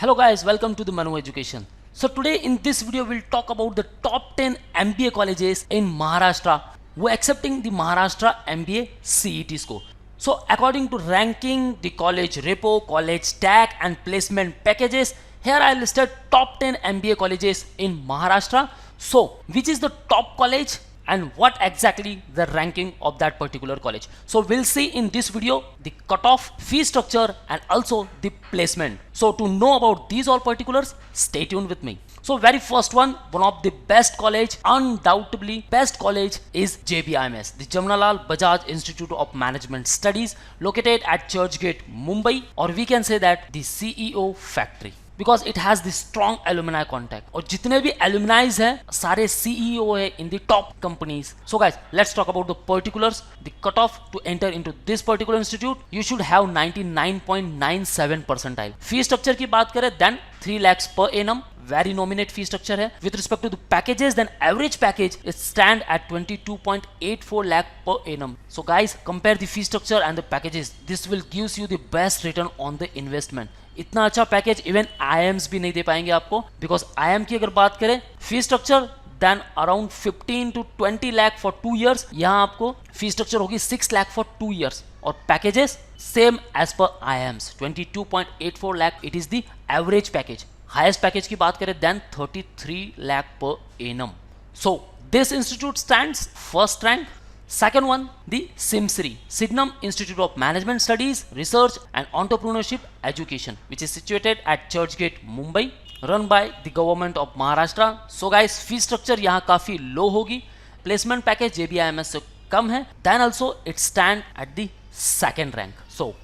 Hello guys, welcome to the Manu Education. So today in this video we'll talk about the top 10 MBA colleges in Maharashtra who are accepting the Maharashtra MBA CET score. So according to ranking, the college repo, college stack and placement packages, here I listed top 10 MBA colleges in Maharashtra. So which is the top college and what exactly the ranking of that particular college. So we'll see in this video the cutoff, fee structure and also the placement. So to know about these all particulars, stay tuned with me. So very first one of the best college, undoubtedly best college is JBIMS, the Jamnalal Bajaj Institute of Management Studies, located at Churchgate, Mumbai, or we can say that the CEO factory. Because it has the strong alumni contact और जितने भी alumni हैं सारे CEO है in the top companies. So guys, let's talk about the particulars. The cutoff to enter into this particular institute, you should have 99.97 percentile. Fee structure की बात करें then 3 lakhs per annum. Very nominate fee structure है. With respect to the packages, then average package is stand at 22.84 lakh per annum. So guys, compare the fee structure and the packages. This will gives you the best return on the investment. इतना अच्छा package even IIMs भी नहीं दे पाएंगे आपको, because IIM की अगर बात करें fee structure then around 15 to 20 lakh for 2 years, यहाँ आपको फी स्ट्रक्चर होगी 6 लाख फॉर 2 years और packages same as per IIMs 22.84 lakh it is the average package. Highest package की बात करें then 33 lakh per annum. So this institute stands first rank. Second one, the SIMSRI, Signum Institute of Management Studies, Research and Entrepreneurship Education, which is situated at Churchgate, Mumbai, run by the government of Maharashtra. So guys, fee structure यहाँ काफ़ी low होगी, placement package JBIMS से कम है, then also it stand at the second rank. So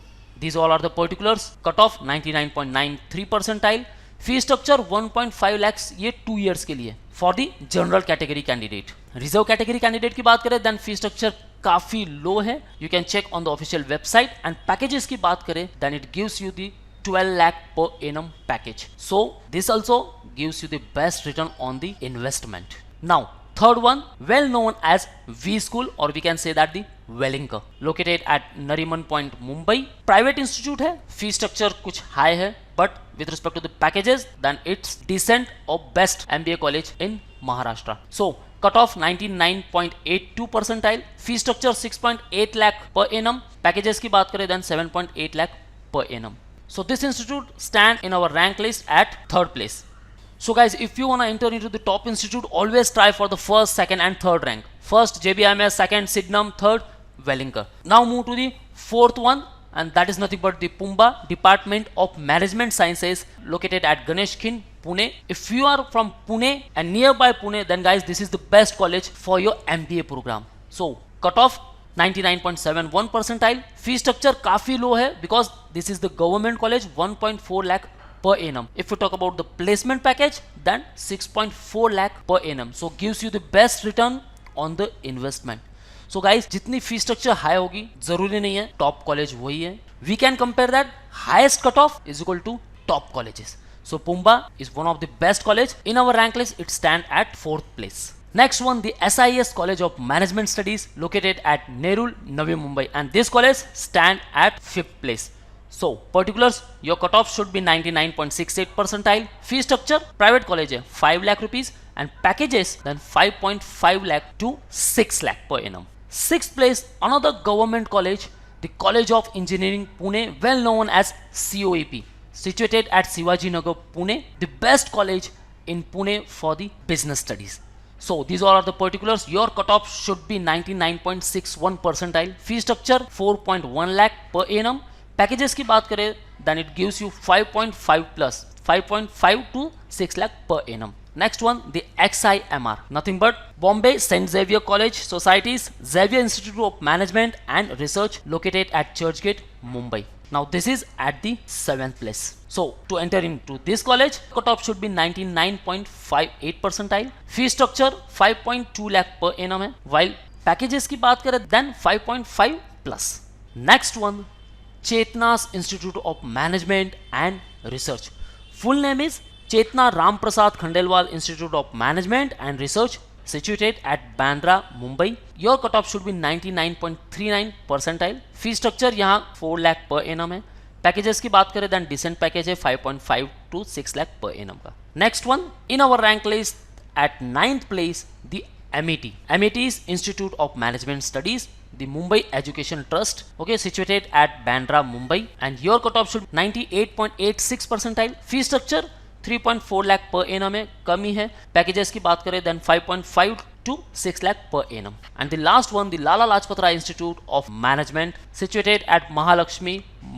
these all are the particulars. Cutoff 99.93 percentile. Fee structure 1.5 lakhs ये 2 years के लिए for the general category candidate. Reserve category candidate की बात करें then fee structure काफी low है. You can check on the official website. And packages की बात करें then it gives you the 12 lakh per annum package. So this also gives you the best return on the investment. Now third one, well known as V School or we can say that the Wellinger, located at Nariman Point, Mumbai. Private institute है, fee structure कुछ high है, but with respect to the packages, then it's decent or best MBA college in Maharashtra. So cutoff 99.82 percentile, fee structure 6.8 lakh per annum, packages की बात करें then 7.8 lakh per annum. So this institute stand in our rank list at third place. So guys, if you want to enter into the top institute, always try for the first, second and third rank. First JBIMS, second Signum, third Wellinger. Now move to the fourth one, and that is nothing but the Pumba Department of Management Sciences, located at Ganesh Khind, Pune. If you are from Pune and nearby Pune, then guys this is the best college for your MBA program. So cutoff 99.71 percentile. Fee structure काफी low है because this is the government college, 1.4 lakh per annum. If you talk about the placement package, then 6.4 lakh per annum. So gives you the best return on the investment. So guys, जितनी fee structure high होगी जरूरी नहीं है top college वही है. We can compare that highest cut off is equal to top colleges. So PUMBA is one of the best college. In our rank list it stand at 4th place. Next one, the SIS College of Management Studies, located at Nerul, Navi Mumbai, and this college stand at 5th place. So particulars, your cutoff should be 99.68 percentile. Fee structure, private college है 5 lakh rupees and packages then 5.5 lakh to 6 lakh per annum. 6th place, another government college, the College of Engineering Pune, well known as COEP, situated at Shivaji Nagar, Pune, the best college in Pune for the business studies. So these all are the particulars. Your cutoff should be 99.61 percentile. Fee structure 4.1 lakh per annum. Packages की बात करें then it gives you 5.5 plus 5.5 to 6 lakh per annum. Next one, the XIMR, nothing but Bombay St. Xavier College Societies, Xavier Institute of Management and Research, located at Churchgate, Mumbai. Now this is at the 7th place. So to enter into this college, cutoff should be 99.58 percentile. Fee structure 5.2 lakh per annum है, while packages की बात करें then 5.5 plus. Next one, Chetna's Institute of Management and Research. Full name is Chetna Ram Prasad Khandelwal Institute of Management and Research, situated at Bandra, Mumbai. Your cutoff should be 99.39 percentile. Fee structure यहाँ 4 lakh per annum है. Packages की बात करें then decent package है 5.5 to 6 lakh per annum का। Next one in our rank list at 9th place the MET. MET is Institute of Management Studies, the Mumbai Education Trust, okay, situated at Bandra, Mumbai, and your cutoff should 98.86 percentile. Fee structure 3.4 lakh per annum है, कमी है। Packages की बात करें then 5.5 to 6 lakh per annum. And the last one, the Lala Lajpat Rai Institute of Management, situated at Mahalakshmi,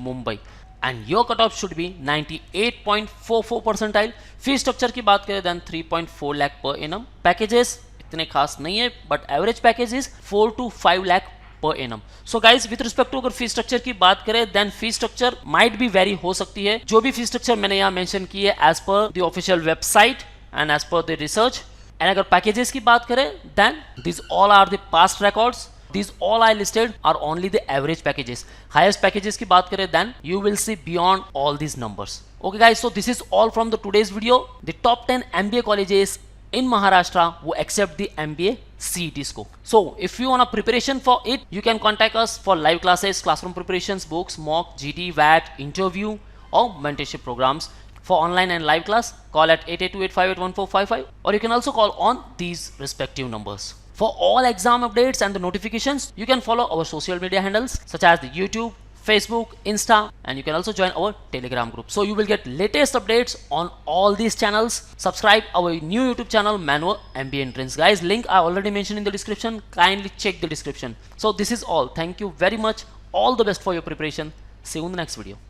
Mumbai. And your cutoff should be 98.44 percentile. Fee structure की बात करें then 3.4 lakh per annum. Packages इतने खास नहीं है but average package is 4 to 5 lakh per annum. So guys with respect to अगर fee structure की बात करें then fee structure might be very हो सकती है। जो भी फी स्ट्रक्चर मैंने यहाँ मेंशन की है as per the official website and as per the research. And अगर पैकेजेस की बात करें then this all are the past records, these all I listed are only the average packages. Highest packages की बात करें then you will see beyond all these numbers. Okay guys, so this is all from the today's video. The top 10 MBA colleges in Maharashtra who accept the MBA CET score. So if you want a preparation for it, you can contact us for live classes, classroom preparations, books, mock, GT, VAT, interview or mentorship programs. For online and live class, call at 8828581455 or you can also call on these respective numbers. For all exam updates and the notifications, you can follow our social media handles such as the YouTube, Facebook, Insta, and you can also join our Telegram group. So you will get latest updates on all these channels. Subscribe our new YouTube channel, Mano MBA Entrance. Guys, link I already mentioned in the description. Kindly check the description. So this is all. Thank you very much. All the best for your preparation. See you in the next video.